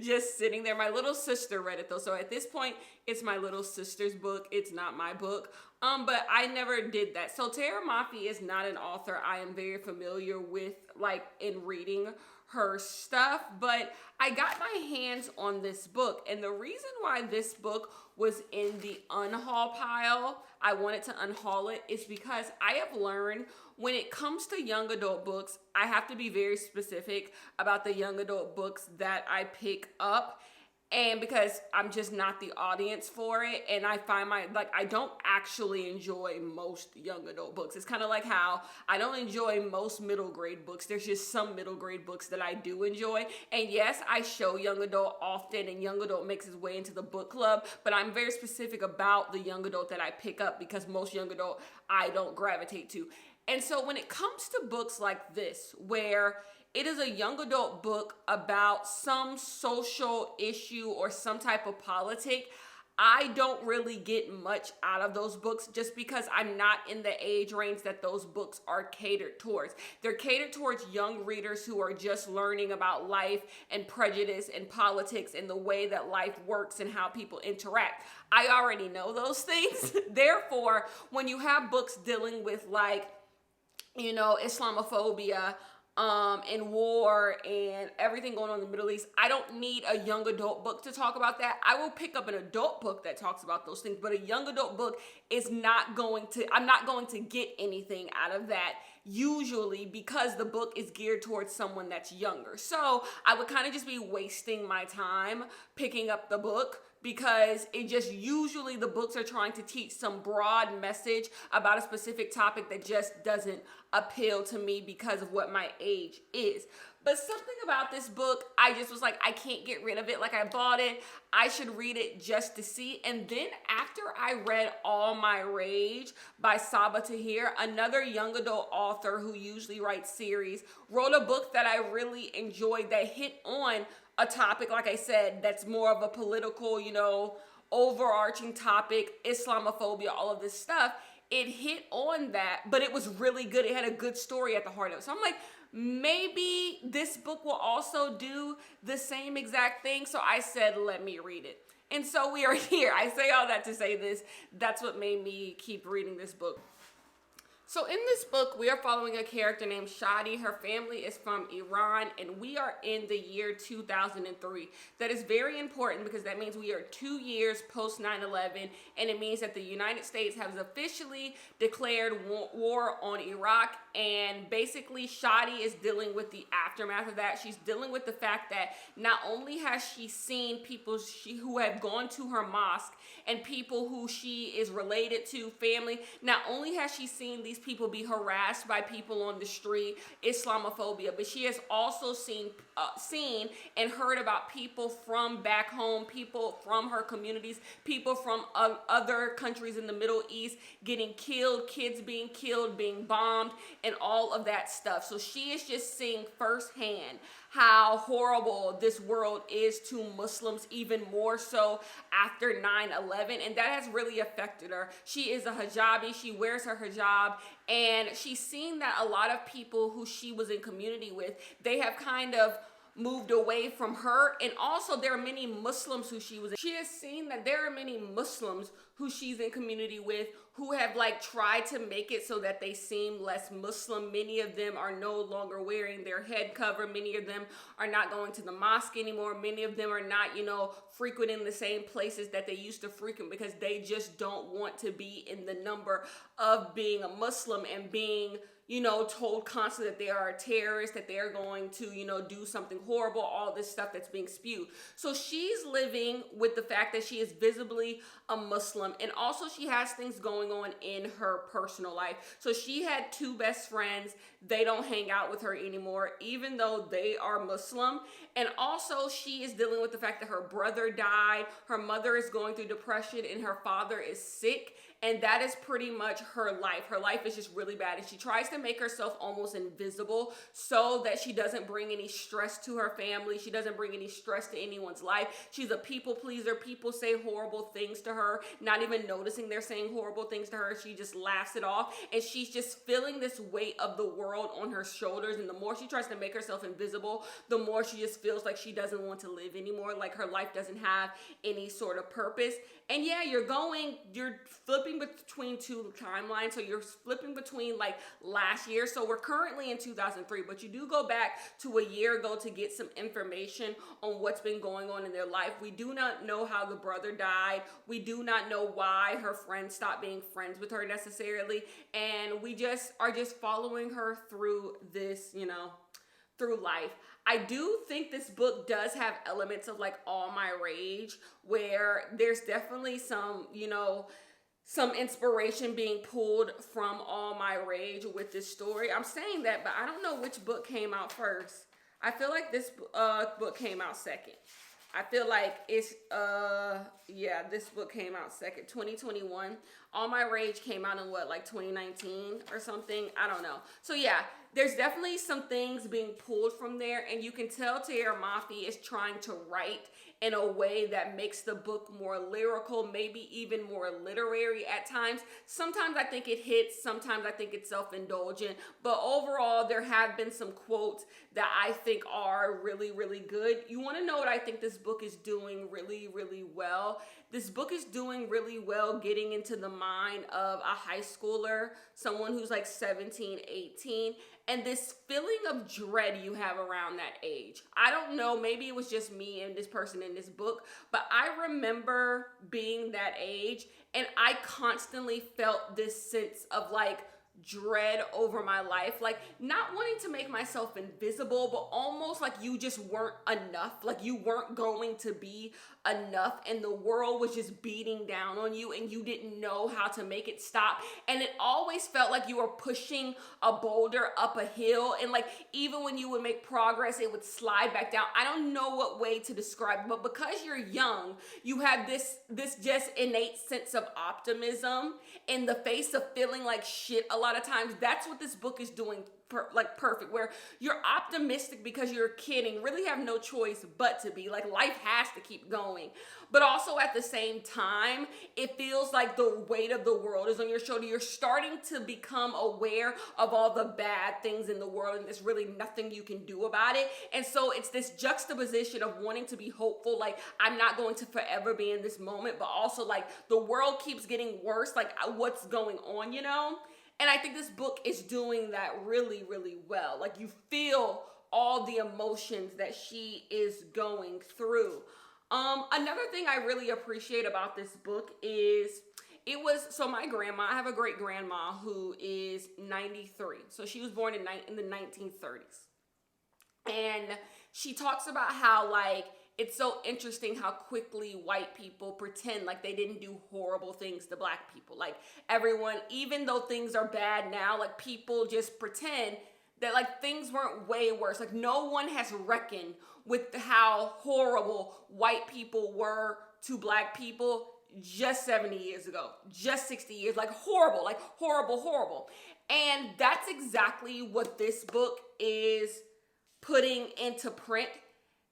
Just sitting there. My little sister read it though, so at this point it's my little sister's book. It's not my book. But I never did that. So Tahir Mafi is not an author I am very familiar with, like in reading her stuff, but I got my hands on this book, and the reason why this book was in the unhaul pile, I wanted to unhaul it, is because I have learned when it comes to young adult books, I have to be very specific about the young adult books that I pick up. And because I'm just not the audience for it, and I find I don't actually enjoy most young adult books. It's kind of like how I don't enjoy most middle grade books. There's just some middle grade books that I do enjoy. And yes, I show young adult often, and young adult makes its way into the book club, but I'm very specific about the young adult that I pick up because most young adult I don't gravitate to. And so when it comes to books like this, where it is a young adult book about some social issue or some type of politic, I don't really get much out of those books just because I'm not in the age range that those books are catered towards. They're catered towards young readers who are just learning about life and prejudice and politics and the way that life works and how people interact. I already know those things. Therefore, when you have books dealing with Islamophobia, and war and everything going on in the Middle East. I don't need a young adult book to talk about that. I will pick up an adult book that talks about those things, but a young adult book is not going to, I'm not going to get anything out of that usually because the book is geared towards someone that's younger. So I would kind of just be wasting my time picking up the book because it just usually the books are trying to teach some broad message about a specific topic that just doesn't appeal to me because of what my age is. But something about this book, I just was like, I can't get rid of it. Like, I bought it, I should read it just to see. And then after I read All My Rage by Saba Tahir, another young adult author who usually writes series, wrote a book that I really enjoyed that hit on a topic, like I said, that's more of a political, overarching topic, Islamophobia, all of this stuff. It hit on that, but it was really good. It had a good story at the heart of it. So I'm like, maybe this book will also do the same exact thing. So I said, let me read it. And so we are here. I say all that to say this. That's what made me keep reading this book. So in this book, we are following a character named Shadi. Her family is from Iran, and we are in the year 2003. That is very important because that means we are 2 years post 9/11, and it means that the United States has officially declared war on Iraq, and basically Shadi is dealing with the aftermath of that. She's dealing with the fact that not only has she seen people who have gone to her mosque and people who she is related to, family, not only has she seen these people be harassed by people on the street, Islamophobia, but she has also seen and heard about people from back home, people from her communities, people from other countries in the Middle East getting killed, kids being killed, being bombed, and all of that stuff. So she is just seeing firsthand how horrible this world is to Muslims, even more so after 9/11, and that has really affected her. She is a hijabi, she wears her hijab, and she's seen that a lot of people who she was in community with, they have kind of moved away from her, and also there are many Muslims who she has seen that there are many Muslims who she's in community with who have tried to make it so that they seem less Muslim. Many of them are no longer wearing their head cover. Many of them are not going to the mosque anymore. Many of them are not, frequenting the same places that they used to frequent because they just don't want to be in the number of being a Muslim and being told constantly that they are a terrorist, that they're going to, do something horrible, all this stuff that's being spewed. So she's living with the fact that she is visibly a Muslim, and also she has things going on in her personal life. So she had 2 best friends. They don't hang out with her anymore, even though they are Muslim. And also she is dealing with the fact that her brother died, her mother is going through depression, and her father is sick. And that is pretty much her life. Her life is just really bad. And she tries to make herself almost invisible so that she doesn't bring any stress to her family. She doesn't bring any stress to anyone's life. She's a people pleaser. People say horrible things to her, not even noticing they're saying horrible things to her. She just laughs it off. And she's just feeling this weight of the world on her shoulders. And the more she tries to make herself invisible, the more she just feels like she doesn't want to live anymore. Like her life doesn't have any sort of purpose. And yeah, you're flipping between 2 timelines. So you're flipping between last year. So we're currently in 2003, but you do go back to a year ago to get some information on what's been going on in their life. We do not know how the brother died. We do not know why her friends stopped being friends with her necessarily. And we are just following her through this, through life. I do think this book does have elements of All My Rage, where there's definitely some, some inspiration being pulled from All My Rage with this story. I'm saying that, but I don't know which book came out first. I feel like this book came out second. I feel like it's, this book came out second, 2021. All My Rage came out in 2019 or something? I don't know. So yeah, there's definitely some things being pulled from there, and you can tell Tahir Mafi is trying to write in a way that makes the book more lyrical, maybe even more literary at times. Sometimes I think it hits, sometimes I think it's self-indulgent, but overall there have been some quotes that I think are really, really good. You want to know what I think this book is doing really, really well? This book is doing really well getting into the mind of a high schooler, someone who's like 17, 18, and this feeling of dread you have around that age. I don't know, maybe it was just me and this person in this book, but I remember being that age and I constantly felt this sense of like dread over my life, like not wanting to make myself invisible, but almost like you just weren't enough, like you weren't going to be enough, and the world was just beating down on you and you didn't know how to make it stop. And it always felt like you were pushing a boulder up a hill, and like even when you would make progress it would slide back down. I don't know what way to describe it, but because you're young, you have this just innate sense of optimism in the face of feeling like shit a lot of times. That's what this book is doing perfect, where you're optimistic because you're a kid and really have no choice but to be, like, life has to keep going, but also at the same time it feels like the weight of the world is on your shoulder. You're starting to become aware of all the bad things in the world and there's really nothing you can do about it. And so it's this juxtaposition of wanting to be hopeful, like I'm not going to forever be in this moment, but also like the world keeps getting worse, like what's going on, you know? And I think this book is doing that really, really well. Like you feel all the emotions that she is going through. Another thing I really appreciate about this book is so my grandma, I have a great grandma who is 93. So she was born in the 1930s. And she talks about how like it's so interesting how quickly white people pretend like they didn't do horrible things to black people. Like everyone, even though things are bad now, like people just pretend that like things weren't way worse. Like no one has reckoned with how horrible white people were to black people just 70 years ago, just 60 years, like horrible, horrible. And that's exactly what this book is putting into print.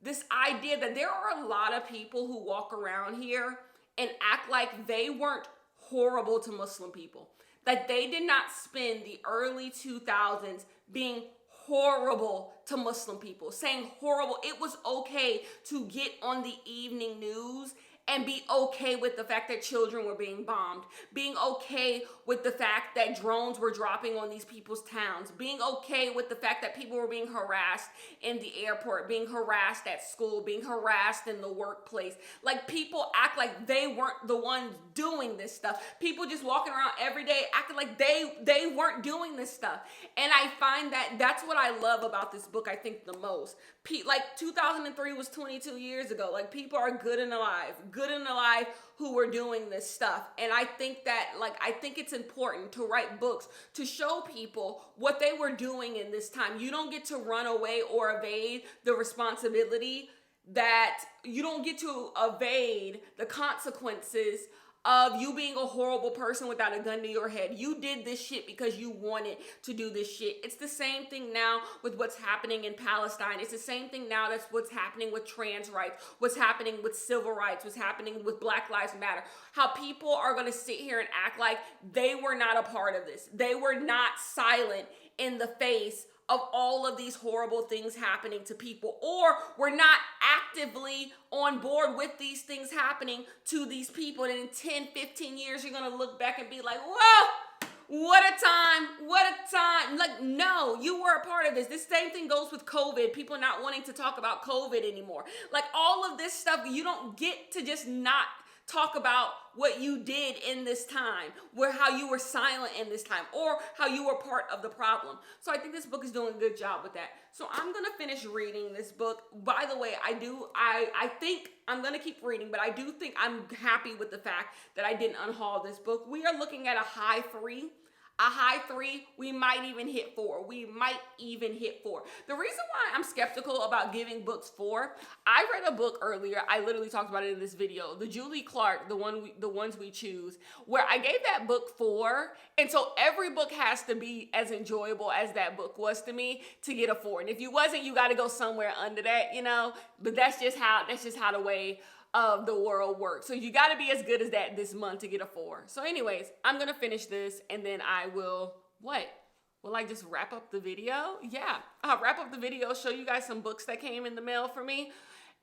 This idea that there are a lot of people who walk around here and act like they weren't horrible to Muslim people. That they did not spend the early 2000s being horrible to Muslim people, saying horrible. It was okay to get on the evening news and be okay with the fact that children were being bombed, being okay with the fact that drones were dropping on these people's towns, being okay with the fact that people were being harassed in the airport, being harassed at school, being harassed in the workplace. Like people act like they weren't the ones doing this stuff. People just walking around every day acting like they weren't doing this stuff. And I find that that's what I love about this book, I think the most. Like 2003 was 22 years ago. Like people are good and alive who were doing this stuff. And I think that I think it's important to write books to show people what they were doing in this time. You don't get to run away or evade the responsibility, that you don't get to evade the consequences of you being a horrible person without a gun to your head. You did this shit because you wanted to do this shit. It's the same thing now with what's happening in Palestine. It's the same thing now that's what's happening with trans rights, what's happening with civil rights, what's happening with Black Lives Matter. How people are going to sit here and act like they were not a part of this. They were not silent in the face of all of these horrible things happening to people, or we're not actively on board with these things happening to these people. And in 10, 15 years, you're going to look back and be like, whoa, what a time. Like, no, you were a part of this. This same thing goes with COVID. People not wanting to talk about COVID anymore. Like all of this stuff, you don't get to just not talk about what you did in this time, how you were silent in this time, or how you were part of the problem. So I think this book is doing a good job with that. So I'm going to finish reading this book. By the way, I think I'm going to keep reading, but I do think I'm happy with the fact that I didn't unhaul this book. We are looking at a high 3. A high 3, we might even hit 4. The reason why I'm skeptical about giving books 4, I read a book earlier. I literally talked about it in this video. The Julie Clark, the ones we choose, where I gave that book 4. And so every book has to be as enjoyable as that book was to me to get a 4. And if you wasn't, you got to go somewhere under that, you know. But that's just how the way of the world works. So you got to be as good as that this month to get a 4. So anyways, I'm going to finish this and then I will, will I just wrap up the video? Yeah, I'll wrap up the video, show you guys some books that came in the mail for me.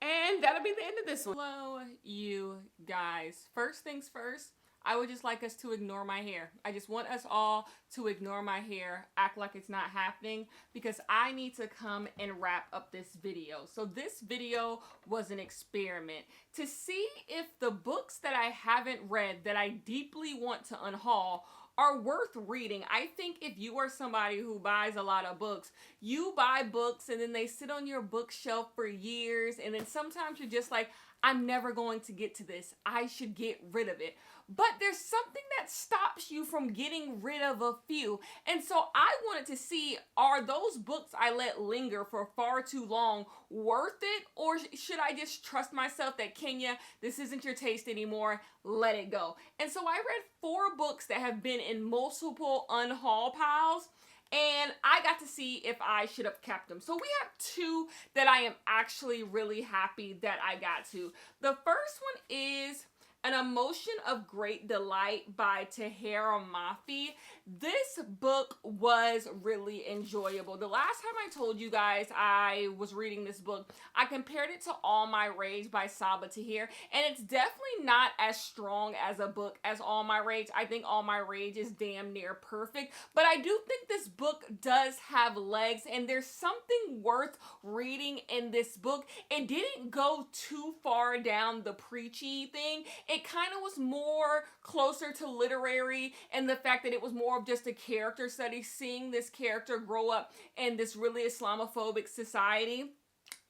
And that'll be the end of this one. Hello, you guys. First things first, I would just like us to ignore my hair. I just want us all to ignore my hair, act like it's not happening, because I need to come and wrap up this video. So this video was an experiment to see if the books that I haven't read that I deeply want to unhaul are worth reading. I think if you are somebody who buys a lot of books, you buy books and then they sit on your bookshelf for years, and then sometimes you're just like, I'm never going to get to this. I should get rid of it. But there's something that stops you from getting rid of a few. And so I wanted to see, are those books I let linger for far too long worth it? Or should I just trust myself that, Kenya, this isn't your taste anymore, let it go. And so I read 4 books that have been in multiple unhaul piles, and I got to see if I should have kept them. So we have 2 that I am actually really happy that I got to. The first one is An Emotion of Great Delight by Tahira Mafi. This book was really enjoyable. The last time I told you guys I was reading this book, I compared it to All My Rage by Sabaa Tahir, and it's definitely not as strong as a book as All My Rage. I think All My Rage is damn near perfect, but I do think this book does have legs, and there's something worth reading in this book. It didn't go too far down the preachy thing. It kind of was more closer to literary, and the fact that it was more of just a character study, seeing this character grow up in this really Islamophobic society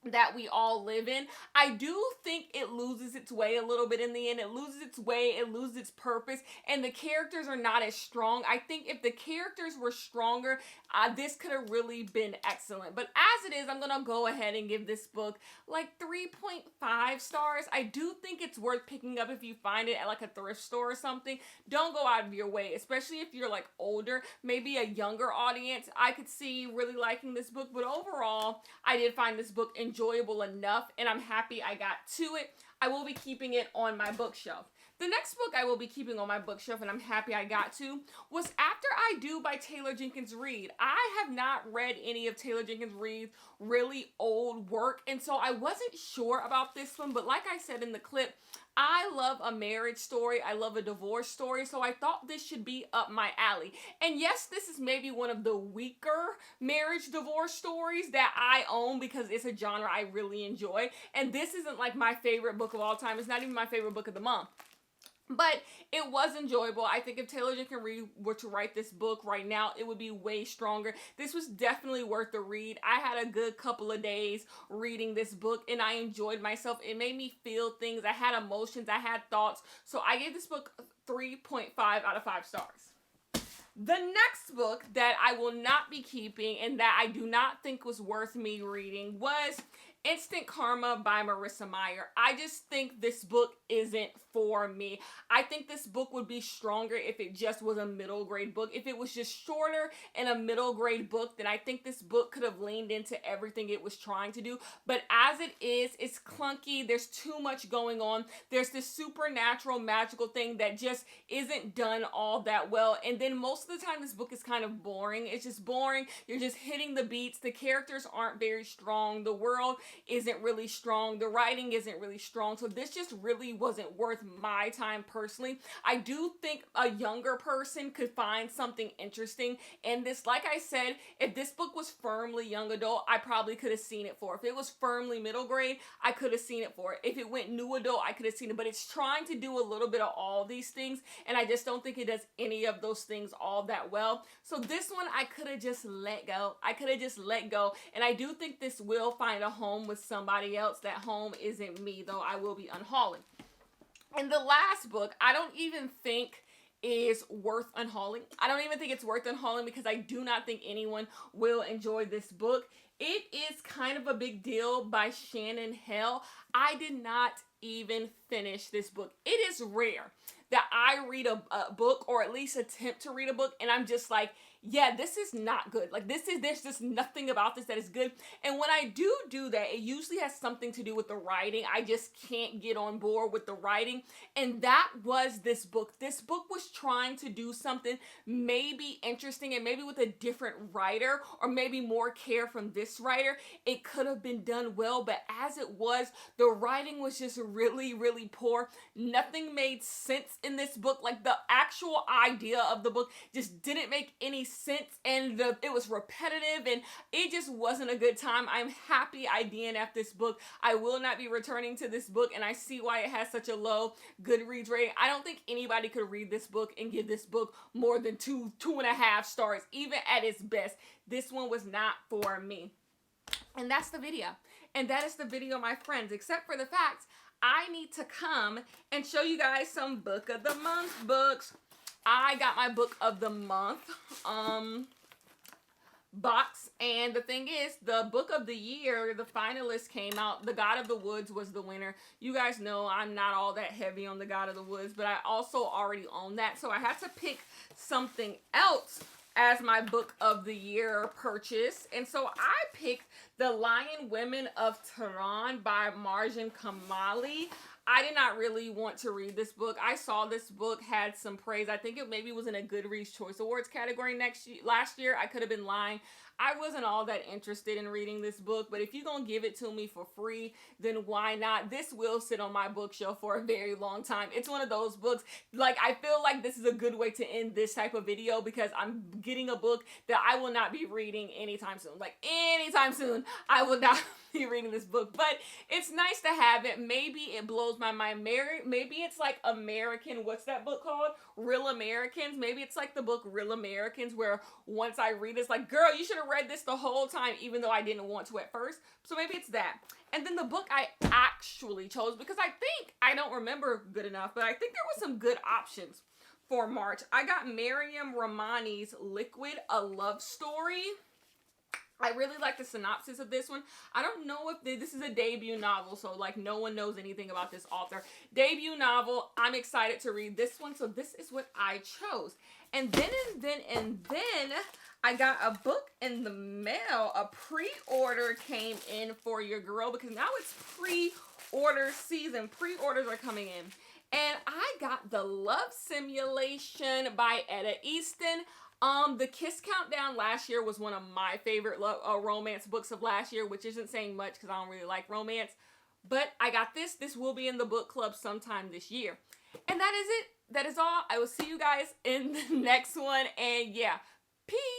that we all live in. I do think it loses its way a little bit in the end. It loses its way, it loses its purpose, and the characters are not as strong. I think if the characters were stronger, this could have really been excellent. But as it is, I'm gonna go ahead and give this book like 3.5 stars. I do think it's worth picking up if you find it at like a thrift store or something. Don't go out of your way, especially if you're like older, maybe a younger audience. I could see really liking this book, but overall, I did find this book enjoyable enough, and I'm happy I got to it. I will be keeping it on my bookshelf. The next book I will be keeping on my bookshelf, and I'm happy I got to, was After I Do by Taylor Jenkins Reid. I have not read any of Taylor Jenkins Reid's really old work, and so I wasn't sure about this one, but like I said in the clip, I love a marriage story. I love a divorce story, so I thought this should be up my alley. And yes, this is maybe one of the weaker marriage divorce stories that I own because it's a genre I really enjoy, and this isn't like my favorite book of all time. It's not even my favorite book of the month. But it was enjoyable. I think if Taylor Jenkins Reid were to write this book right now, it would be way stronger. This was definitely worth the read. I had a good couple of days reading this book, and I enjoyed myself. It made me feel things. I had emotions. I had thoughts. So I gave this book 3.5 out of 5 stars. The next book that I will not be keeping and that I do not think was worth me reading was Instant Karma by Marissa Meyer. I just think this book isn't for me. I think this book would be stronger if it just was a middle grade book. If it was just shorter and a middle grade book, then I think this book could have leaned into everything it was trying to do. But as it is, it's clunky. There's too much going on. There's this supernatural magical thing that just isn't done all that well. And then most of the time this book is kind of boring. It's just boring. You're just hitting the beats. The characters aren't very strong. The world isn't really strong. The writing isn't really strong. So this just really wasn't worth my time personally. I do think a younger person could find something interesting in this. Like I said, if this book was firmly young adult, I probably could have seen it for. If it was firmly middle grade, I could have seen it for. If it went new adult, I could have seen it. But it's trying to do a little bit of all these things, and I just don't think it does any of those things all that well. So this one, I could have just let go. And I do think this will find a home with somebody else. That home isn't me, though. I will be unhauling. And the last book, I don't even think is worth unhauling. I don't even think it's worth unhauling because I do not think anyone will enjoy this book. It is Kind of a Big Deal by Shannon Hale. I did not even finish this book. It is rare that I read a book, or at least attempt to read a book, and I'm just like, yeah, this is not good. Like, there's just nothing about this that is good. And when I do that, it usually has something to do with the writing. I just can't get on board with the writing. And that was this book. This book was trying to do something maybe interesting and maybe with a different writer, or maybe more care from this this writer, it could have been done well, but as it was, the writing was just really, really poor. Nothing made sense in this book. Like, the actual idea of the book just didn't make any sense, and it was repetitive, and it just wasn't a good time. I'm happy I DNF'd this book. I will not be returning to this book, and I see why it has such a low Goodreads rating. I don't think anybody could read this book and give this book more than 2.5 stars, even at its best. This one was not for me. And that's the video. And that is the video, my friends, except for the fact I need to come and show you guys some book of the month books. I got my book of the month box, and the thing is, the book of the year, the finalists came out. The God of the Woods was the winner. You guys know I'm not all that heavy on the God of the Woods, but I also already own that, so I had to pick something else as my book of the year purchase. And so I picked The Lion Women of Tehran by Marjan Kamali. I did not really want to read this book. I saw this book had some praise. I think it maybe was in a Goodreads Choice Awards category last year. I could have been lying. I wasn't all that interested in reading this book, but if you're going to give it to me for free, then why not? This will sit on my bookshelf for a very long time. It's one of those books, like, I feel like this is a good way to end this type of video because I'm getting a book that I will not be reading anytime soon. Like, anytime soon, I will not be reading this book, but it's nice to have it. Maybe it blows my mind. Maybe it's like American, what's that book called? Real Americans. Maybe it's like the book Real Americans, where once I read it, it's like, girl, you should have read this the whole time, even though I didn't want to at first. So maybe it's that. And then the book I actually chose, because I don't remember good enough, but I think there were some good options for March. I got Mariam Rahmani's Liquid, a Love Story. I really like the synopsis of this one. I don't know if this is a debut novel, so like no one knows anything about this author. Debut novel, I'm excited to read this one, so this is what I chose. And then I got a book in the mail. A pre-order came in for your girl because now it's pre-order season. Pre-orders are coming in. And I got The Love Simulation by Etta Easton. The Kiss Countdown last year was one of my favorite romance books of last year, which isn't saying much because I don't really like romance. But I got this. This will be in the book club sometime this year. And that is it. That is all. I will see you guys in the next one. And yeah, peace.